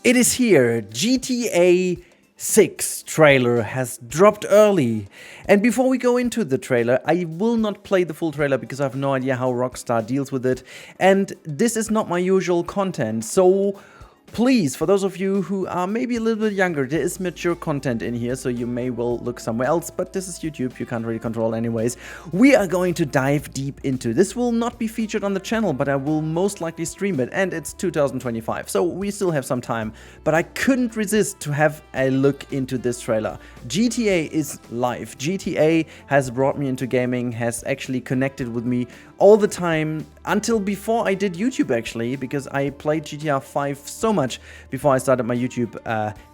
It is here. GTA 6 trailer has dropped early. And before we go into the trailer, I will not play the full trailer because I have no idea how Rockstar deals with it. And this is not my usual content. So please, for those of you who are maybe a little bit younger, there is mature content in here, so you may well look somewhere else, but this is YouTube, you can't really control anyways. We are going to dive deep into this. Will not be featured on the channel, but I will most likely stream it, and it's 2025, so we still have some time. But I couldn't resist to have a look into this trailer. GTA is live. GTA has brought me into gaming, has actually connected with me all the time, until before I did YouTube actually, because I played GTA 5 so much before I started my YouTube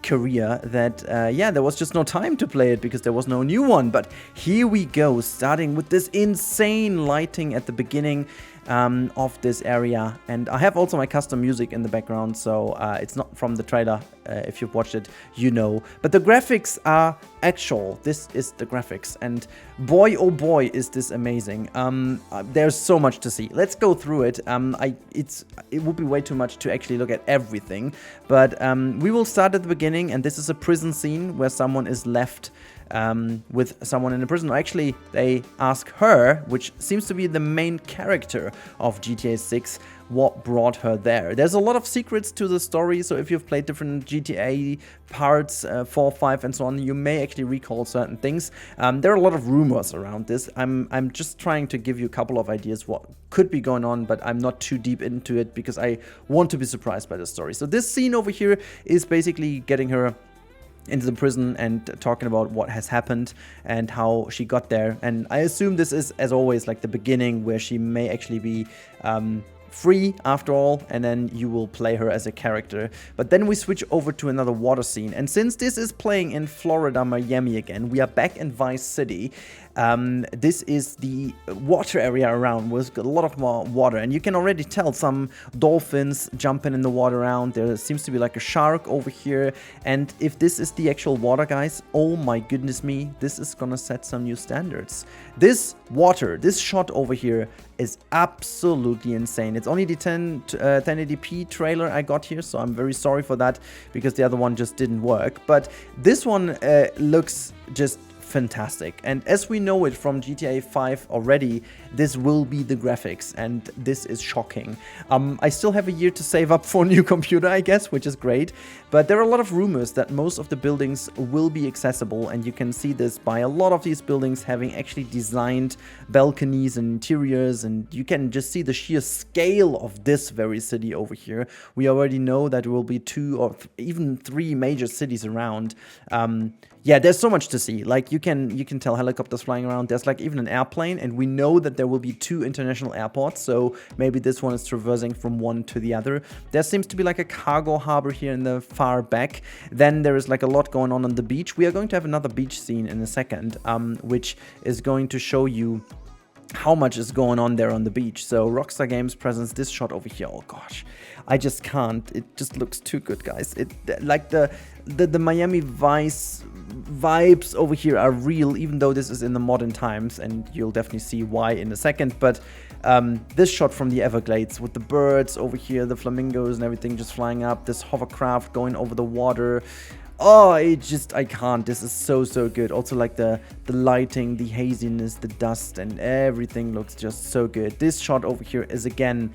career that yeah, there was just no time to play it because there was no new one. But here we go, starting with this insane lighting at the beginning of this area, and I have also my custom music in the background, so it's not from the trailer. If you've watched it, you know. But the graphics are actual. This is the graphics, and boy oh boy is this amazing. There's so much to see. Let's go through it. It would be way too much to actually look at everything, but we will start at the beginning, and this is a prison scene where someone is left with someone in a prison. Actually, they ask her, which seems to be the main character of GTA 6, what brought her there. There's a lot of secrets to the story, so if you've played different GTA parts, 4, 5 and so on, you may actually recall certain things. There are a lot of rumors around this. I'm just trying to give you a couple of ideas what could be going on, but I'm not too deep into it because I want to be surprised by the story. So this scene over here is basically getting her into the prison and talking about what has happened and how she got there. And I assume this is, as always, like the beginning where she may actually be free after all, and then you will play her as a character. But then we switch over to another water scene, and since this is playing in Florida, Miami again, we are back in Vice City. This is the water area around with a lot of more water, and you can already tell some dolphins jumping in the water around. There seems to be like a shark over here, and if this is the actual water, guys, oh my goodness me, this is gonna set some new standards. This water, this shot over here is absolutely insane. It's only the 1080p trailer I got here, so I'm very sorry for that because the other one just didn't work. But this one looks just fantastic, and as we know it from GTA 5 already, this will be the graphics, and this is shocking. I still have a year to save up for a new computer, I guess, which is great, but there are a lot of rumors that most of the buildings will be accessible, and you can see this by a lot of these buildings having actually designed balconies and interiors, and you can just see the sheer scale of this very city over here. We already know that there will be 2 or even 3 major cities around. Yeah, there's so much to see. Like you can tell helicopters flying around. There's like even an airplane, and we know that there will be 2 international airports, so maybe this one is traversing from one to the other. There seems to be like a cargo harbor here in the far back. Then there is like a lot going on the beach. We are going to have another beach scene in a second, which is going to show you how much is going on there on the beach. So Rockstar Games presents this shot over here. Oh gosh, I just can't. It just looks too good, guys. It like the Miami Vice vibes over here are real, even though this is in the modern times, and you'll definitely see why in a second. But this shot from the Everglades with the birds over here, the flamingos and everything just flying up, this hovercraft going over the water. Oh, I can't. This is so good. Also like the lighting, the haziness, the dust, and everything looks just so good. This shot over here is again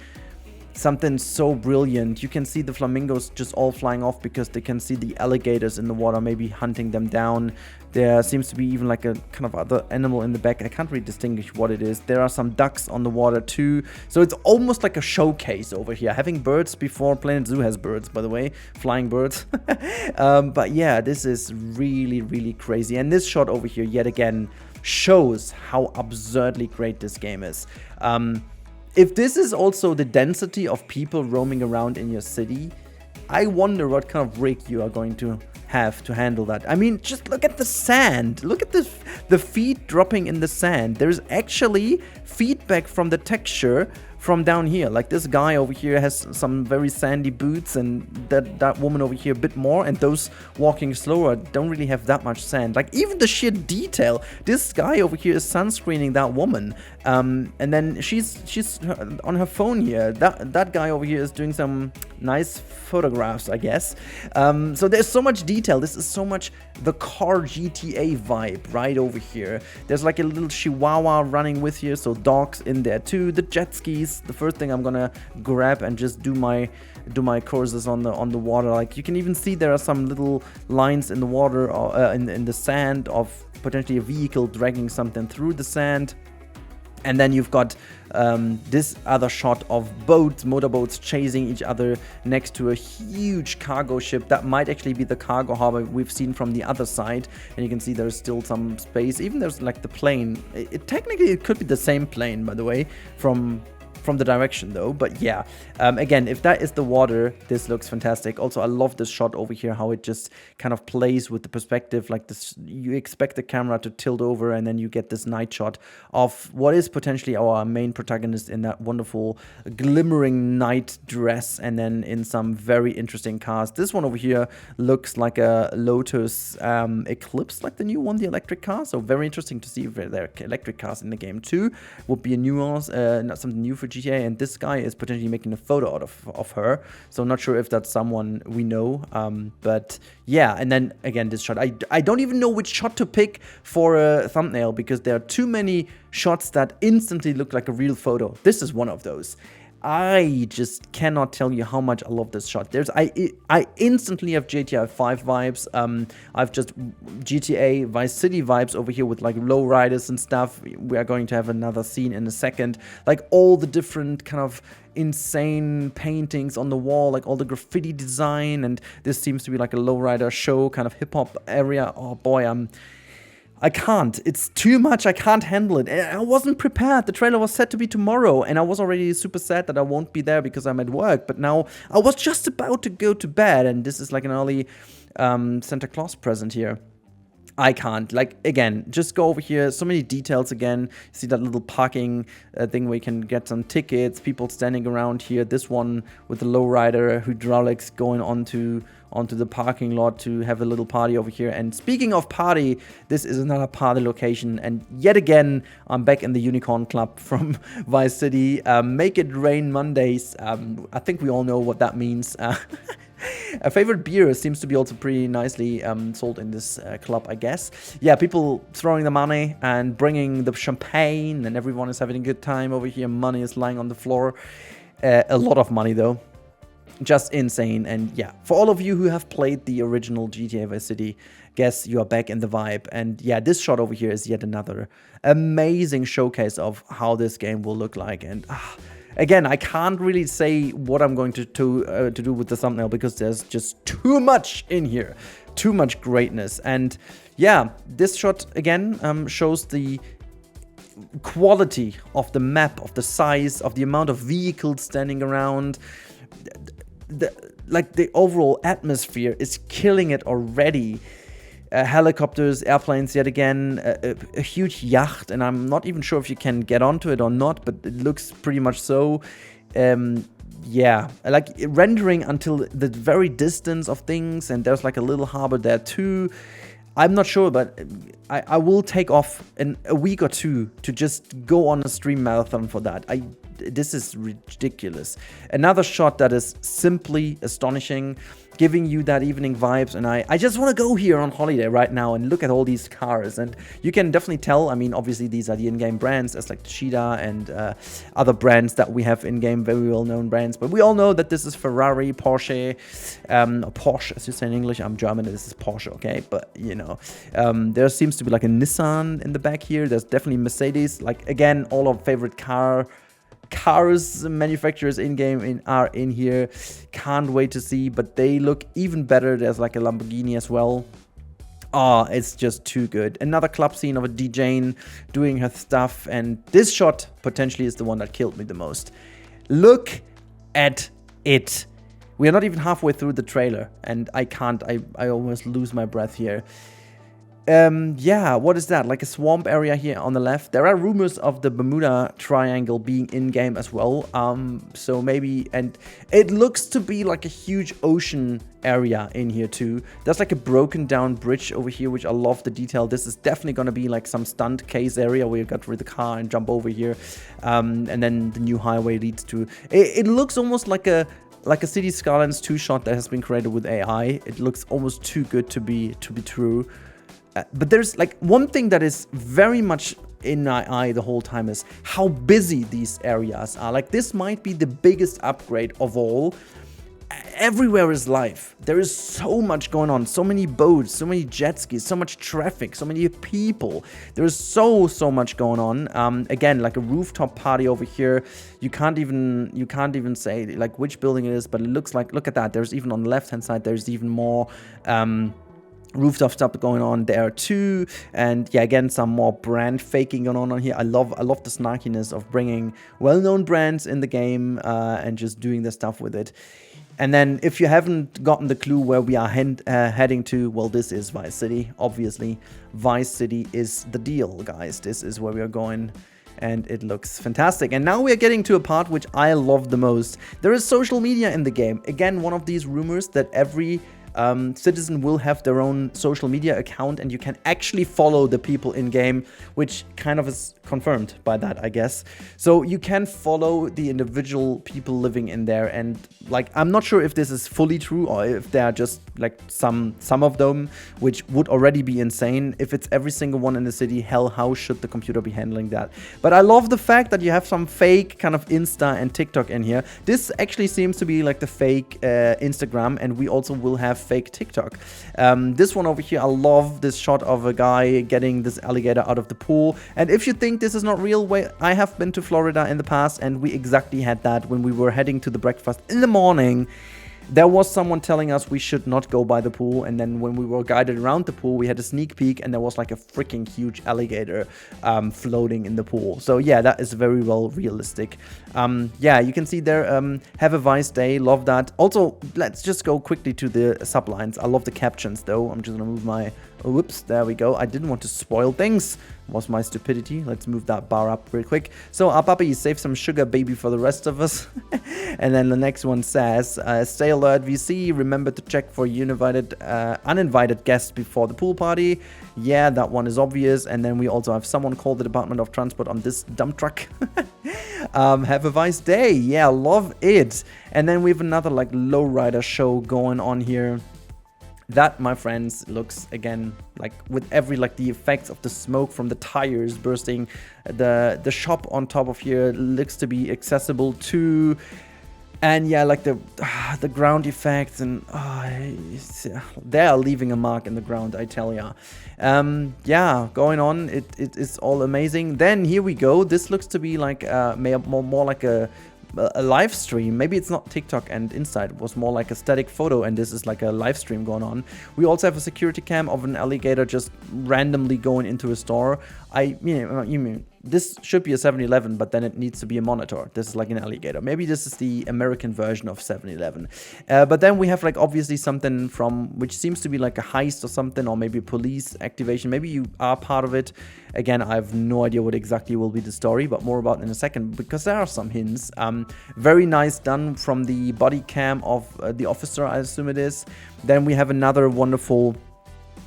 something so brilliant. You can see the flamingos just all flying off because they can see the alligators in the water, maybe hunting them down. There seems to be even like a kind of other animal in the back. I can't really distinguish what it is. There are some ducks on the water too. So it's almost like a showcase over here. Having birds before Planet Zoo has birds, by the way, flying birds. But yeah, this is really crazy. And this shot over here, yet again, shows how absurdly great this game is. If this is also the density of people roaming around in your city, I wonder what kind of rig you are going to have to handle that. I mean, just look at the sand. Look at the feet dropping in the sand. There's actually feedback from the texture from down here. Like this guy over here has some very sandy boots, and that woman over here a bit more, and those walking slower don't really have that much sand. Like even the sheer detail, this guy over here is sunscreening that woman, and then she's on her phone here. That guy over here is doing some nice photographs, I guess. So there's so much detail. This is so much the car GTA vibe right over here. There's like a little chihuahua running with here, so dogs in there too. The jet skis, the first thing I'm gonna grab and just do my courses on the water. Like you can even see there are some little lines in the water, in the sand, of potentially a vehicle dragging something through the sand. And then you've got this other shot of motorboats chasing each other next to a huge cargo ship. That might actually be the cargo harbor we've seen from the other side. And you can see there's still some space. Even there's like the plane. Technically, it could be the same plane, by the way, from the direction though. But yeah, again, if that is the water, this looks fantastic. Also, I love this shot over here, how it just kind of plays with the perspective. Like this, you expect the camera to tilt over, and then you get this night shot of what is potentially our main protagonist in that wonderful glimmering night dress, and then in some very interesting cars. This one over here looks like a Lotus Eclipse, like the new one, the electric car. So very interesting to see if there are electric cars in the game too. Would be a nuance, not something new for GTA. And this guy is potentially making a photo out of her, so I'm not sure if that's someone we know, but yeah. And then again, this shot, I don't even know which shot to pick for a thumbnail, because there are too many shots that instantly look like a real photo. This is one of those. I just cannot tell you how much I love this shot. I instantly have GTA 5 vibes. I've just GTA Vice City vibes over here with like low riders and stuff. We are going to have another scene in a second. Like all the different kind of insane paintings on the wall, like all the graffiti design, and this seems to be like a lowrider show, kind of hip-hop area. Oh boy, I can't. It's too much. I can't handle it. I wasn't prepared. The trailer was set to be tomorrow, and I was already super sad that I won't be there because I'm at work. But now I was just about to go to bed, and this is like an early Santa Claus present here. I can't. Like, again, just go over here. So many details again. See that little parking thing where you can get some tickets, people standing around here. This one with the lowrider hydraulics going onto the parking lot to have a little party over here. And speaking of party, this is another party location. And yet again, I'm back in the Unicorn Club from Vice City. Make it rain Mondays. I think we all know what that means. A favorite beer seems to be also pretty nicely sold in this club, I guess. Yeah, people throwing the money and bringing the champagne, and everyone is having a good time over here. Money is lying on the floor. A lot of money, though. Just insane. And yeah, for all of you who have played the original GTA Vice City, guess you are back in the vibe. And yeah, this shot over here is yet another amazing showcase of how this game will look like. And again, I can't really say what I'm going to do with the thumbnail, because there's just too much in here, too much greatness. And yeah, this shot again shows the quality of the map, of the size, of the amount of vehicles standing around. The overall atmosphere is killing it already. Helicopters, airplanes, yet again, a huge yacht, and I'm not even sure if you can get onto it or not, but it looks pretty much so. Yeah, like rendering until the very distance of things, and there's like a little harbor there too. I'm not sure, but I will take off a week or two to just go on a stream marathon for that. This is ridiculous. Another shot that is simply astonishing, giving you that evening vibes, and I just want to go here on holiday right now and look at all these cars. And you can definitely tell, I mean, obviously these are the in-game brands, as like Cheetah and other brands that we have in-game, very well-known brands, but we all know that this is Ferrari, Porsche, Porsche, as you say in English. I'm German, this is Porsche, okay? But, you know, there seems to be like a Nissan in the back here. There's definitely Mercedes. Like, again, all our favorite cars manufacturers in-game are in here. Can't wait to see, but they look even better. There's like a Lamborghini as well. Oh, it's just too good. Another club scene of a DJing doing her stuff, and this shot potentially is the one that killed me the most. Look at it. We are not even halfway through the trailer, and I almost lose my breath here. Yeah, what is that? Like a swamp area here on the left. There are rumors of the Bermuda Triangle being in-game as well. So maybe, and it looks to be like a huge ocean area in here too. There's like a broken down bridge over here, which I love the detail. This is definitely gonna be like some stunt case area where you got rid of the car and jump over here. And then the new highway leads to, it looks almost like a City Skylines 2 shot that has been created with AI. It looks almost too good to be true. But there's like one thing that is very much in my eye the whole time is how busy these areas are. Like this might be the biggest upgrade of all. Everywhere is life. There is so much going on. So many boats, so many jet skis, so much traffic, so many people. There is so much going on. Again, like a rooftop party over here. You can't even say like which building it is, but it looks like, look at that. There's even on the left hand side, there's even more rooftop stuff going on there too. And yeah, again, some more brand faking going on here. I love the snarkiness of bringing well-known brands in the game and just doing the stuff with it. And then if you haven't gotten the clue where we are heading to, well, this is Vice City, obviously. Vice City is the deal, guys. This is where we are going. And it looks fantastic. And now we are getting to a part which I love the most. There is social media in the game. Again, one of these rumors that every citizen will have their own social media account, and you can actually follow the people in game, which kind of is confirmed by that, I guess. So you can follow the individual people living in there, and like I'm not sure if this is fully true or if there are just like some of them, which would already be insane. If it's every single one in the city, hell, how should the computer be handling that? But I love the fact that you have some fake kind of Insta and TikTok in here. This actually seems to be like the fake Instagram, and we also will have fake TikTok. This one over here, I love this shot of a guy getting this alligator out of the pool. And if you think this is not real, I have been to Florida in the past, and we exactly had that when we were heading to the breakfast in the morning. There was someone telling us we should not go by the pool, and then when we were guided around the pool, we had a sneak peek, and there was like a freaking huge alligator floating in the pool. So yeah, that is very well realistic. Yeah, you can see there, have a Vice day, love that. Also, let's just go quickly to the sublines. I love the captions though. I'm just gonna move my, whoops, there we go. I didn't want to spoil things. Was my stupidity. Let's move that bar up real quick. So, our puppy, save some sugar, baby, for the rest of us. And then the next one says, stay alert, VC. Remember to check for uninvited guests before the pool party. Yeah, that one is obvious. And then we also have someone called the Department of Transport on this dump truck. Have a Vice day. Yeah, love it. And then we have another like lowrider show going on here. That, my friends, looks again like with every like the effects of the smoke from the tires bursting. The shop on top of here looks to be accessible too. And yeah, like the ground effects, and they are leaving a mark in the ground, I tell ya. Yeah, going on, it is all amazing. Then here we go. This looks to be like more like a live stream. Maybe it's not TikTok and Inside. It was more like a static photo, and this is like a live stream going on. We also have a security cam of an alligator just randomly going into a store. You mean this should be a 7-Eleven, but then it needs to be a monitor. This is like an alligator. Maybe this is the American version of 7-Eleven. But then we have like obviously something from which seems to be like a heist or something, or maybe police activation. Maybe you are part of it. Again, I have no idea what exactly will be the story, but more about it in a second, because there are some hints. Very nice done from the body cam of the officer, I assume it is. Then we have another wonderful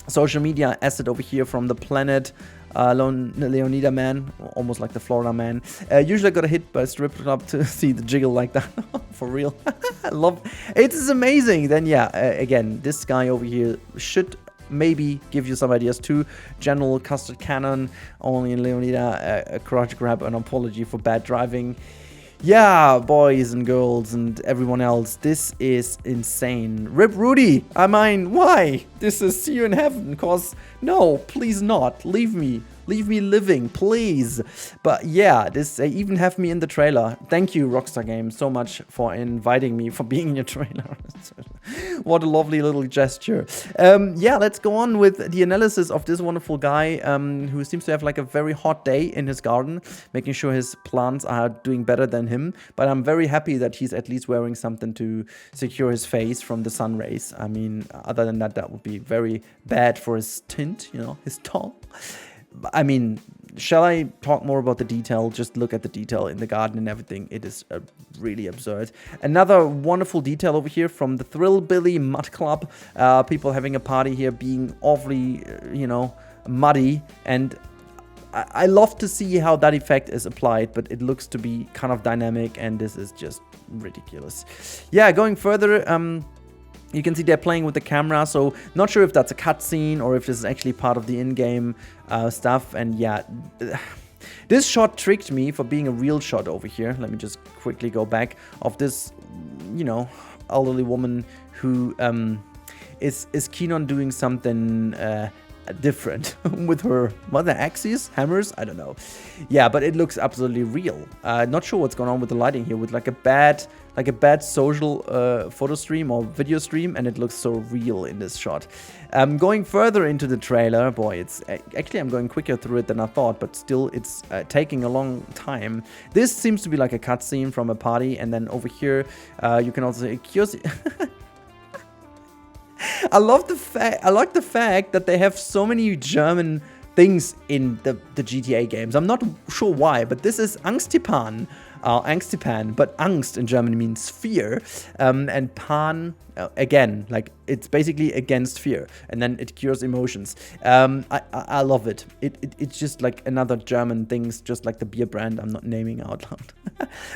social media asset over here from the planet. Leonida man, almost like the Florida man. Usually I got hit by a strip club to see the jiggle like that. For real. I love it. Is amazing. Then yeah, again, this guy over here should maybe give you some ideas too. General Custard Cannon, only in Leonida, a crotch grab, an apology for bad driving. Yeah, boys and girls and everyone else, this is insane. Rip Rudi! I mean, why? This is see you in heaven, cause no, please not. Leave me living, please. But yeah, they even have me in the trailer. Thank you, Rockstar Games, so much for inviting me, for being in your trailer. What a lovely little gesture. Yeah, let's go on with the analysis of this wonderful guy who seems to have like a very hot day in his garden, making sure his plants are doing better than him. But I'm very happy that he's at least wearing something to secure his face from the sun rays. I mean, other than that, that would be very bad for his tint, you know, his tone. I mean, shall I talk more about the detail? Just look at the detail in the garden and everything. It is really absurd. Another wonderful detail over here from the Thrillbilly Mud Club. People having a party here being awfully, you know, muddy. And I love to see how that effect is applied, but it looks to be kind of dynamic, and this is just ridiculous. Yeah, going further, you can see they're playing with the camera, so not sure if that's a cutscene or if this is actually part of the in-game stuff. And yeah, this shot tricked me for being a real shot over here. Let me just quickly go back of this, you know, elderly woman who is keen on doing something different with her mother axes, hammers, I don't know. Yeah, but it looks absolutely real. Not sure what's going on with the lighting here, with like a bad social photo stream or video stream, and it looks so real in this shot. Going further into the trailer, boy, it's actually, I'm going quicker through it than I thought, but still it's taking a long time. This seems to be like a cutscene from a party, and then over here you can also see I like the fact that they have so many German things in the GTA games. I'm not sure why, but this is Angstipan, but Angst in German means fear, and Pan, again, like it's basically against fear, and then it cures emotions. I love it. It's just like another German things, just like the beer brand I'm not naming out loud.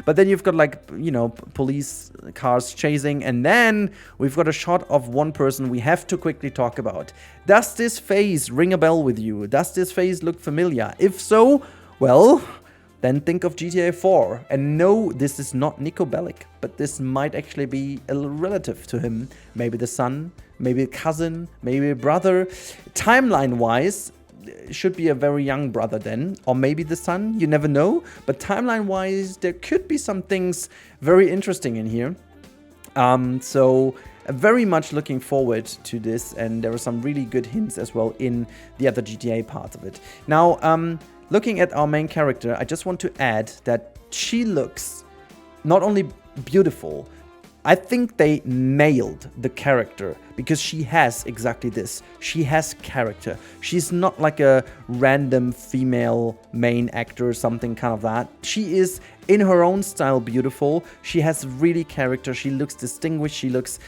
But then you've got like, you know, police cars chasing, and then we've got a shot of one person we have to quickly talk about. Does this face ring a bell with you? Does this face look familiar? If so, well, then think of GTA 4. And no, this is not Nico Bellic, but this might actually be a relative to him. Maybe the son, maybe a cousin, maybe a brother. Timeline-wise, should be a very young brother then, or maybe the son, you never know. But timeline-wise, there could be some things very interesting in here. So very much looking forward to this, and there are some really good hints as well in the other GTA parts of it. Now, looking at our main character, I just want to add that she looks not only beautiful, I think they nailed the character, because she has exactly this. She has character. She's not like a random female main actor or something kind of that. She is, in her own style, beautiful. She has really character. She looks distinguished. She looks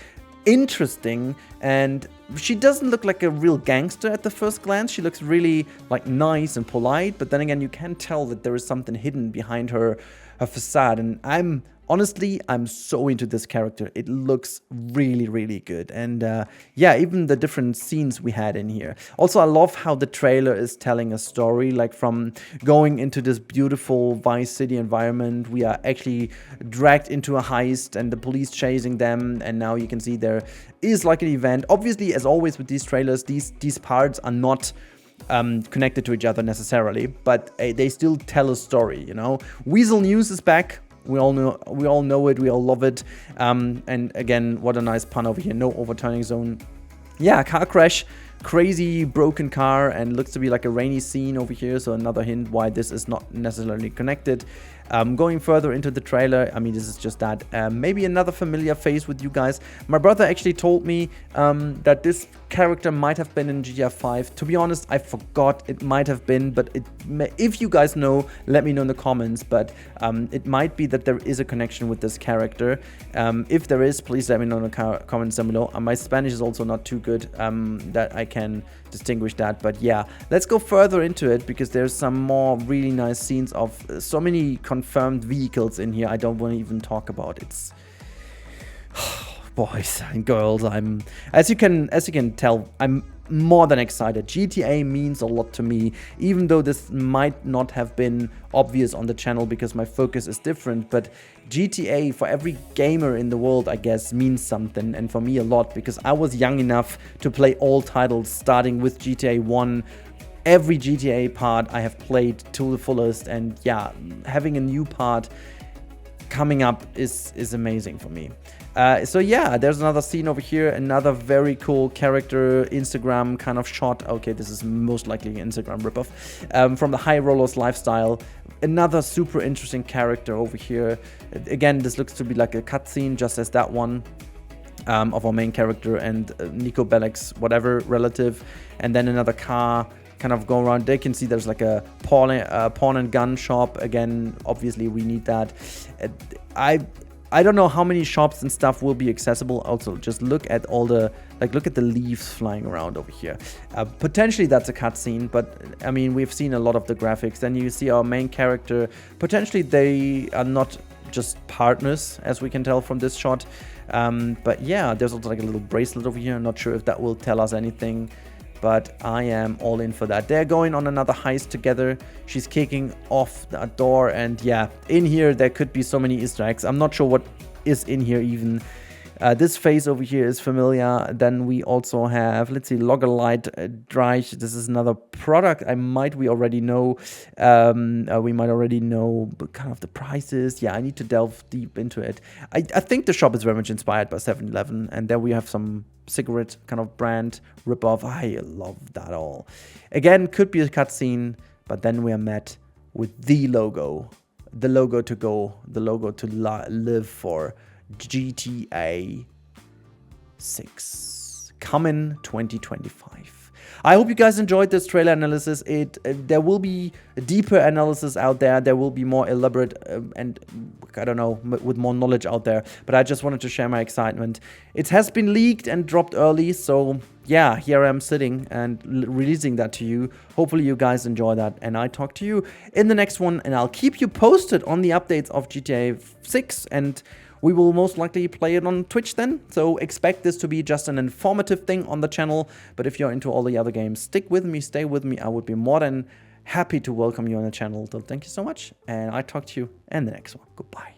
interesting, and she doesn't look like a real gangster at the first glance. She looks really like nice and polite, but then again, you can tell that there is something hidden behind her facade, and I'm so into this character. It looks really, really good. And yeah, even the different scenes we had in here. Also, I love how the trailer is telling a story, like from going into this beautiful Vice City environment. We are actually dragged into a heist and the police chasing them. And now you can see there is like an event. Obviously, as always with these trailers, these parts are not connected to each other necessarily, but they still tell a story, you know. Weasel News is back. We all know it. We all love it. And again, what a nice pun over here. No overturning zone. Yeah, car crash. Crazy broken car, and looks to be like a rainy scene over here. So another hint why this is not necessarily connected. Going further into the trailer, I mean, this is just that. Maybe another familiar face with you guys. My brother actually told me that this character might have been in GTA 5. To be honest, I forgot. It might have been, but if you guys know, let me know in the comments. But it might be that there is a connection with this character. If there is, please let me know in the comments down below. My Spanish is also not too good that I can distinguish that. But yeah, let's go further into it, because there's some more really nice scenes of so many confirmed vehicles in here I don't want to even talk about. It's boys and girls, I'm as you can tell, I'm more than excited. GTA means a lot to me, even though this might not have been obvious on the channel because my focus is different. But GTA, for every gamer in the world, I guess, means something, and for me a lot, because I was young enough to play all titles, starting with GTA 1. Every GTA part I have played to the fullest, and yeah, having a new part, coming up is amazing for me. So yeah, there's another scene over here, another very cool character, Instagram kind of shot. Okay, this is most likely an Instagram ripoff from the High Rollers lifestyle. Another super interesting character over here. Again, this looks to be like a cutscene, just as that one. Of our main character and Nico Bellic's whatever relative, and then another car kind of go around. They can see there's like a pawn and gun shop. Again, obviously we need that. I don't know how many shops and stuff will be accessible. Also, just look at all the look at the leaves flying around over here. Potentially that's a cutscene, but I mean we've seen a lot of the graphics. Then you see our main character. Potentially they are not just partners, as we can tell from this shot. But yeah, there's also like a little bracelet over here. I'm not sure if that will tell us anything, but I am all in for that. They're going on another heist together. She's kicking off the door, and yeah, in here there could be so many Easter eggs. I'm not sure what is in here even. This face over here is familiar. Then we also have, let's see, Lagerlight Dreich. This is another product we already know. We might already know kind of the prices. Yeah, I need to delve deep into it. I think the shop is very much inspired by 7-Eleven. And then we have some cigarette kind of brand ripoff. I love that all. Again, could be a cutscene, but then we are met with the logo. The logo to go. The logo to live for. GTA 6 coming 2025. I hope you guys enjoyed this trailer analysis. There will be a deeper analysis out there. There will be more elaborate and I don't know, with more knowledge out there. But I just wanted to share my excitement. It has been leaked and dropped early, so yeah, here I am sitting and releasing that to you. Hopefully you guys enjoy that, and I talk to you in the next one, and I'll keep you posted on the updates of GTA 6, and we will most likely play it on Twitch then, so expect this to be just an informative thing on the channel. But if you're into all the other games, stick with me, stay with me. I would be more than happy to welcome you on the channel. So thank you so much, and I talk to you in the next one. Goodbye.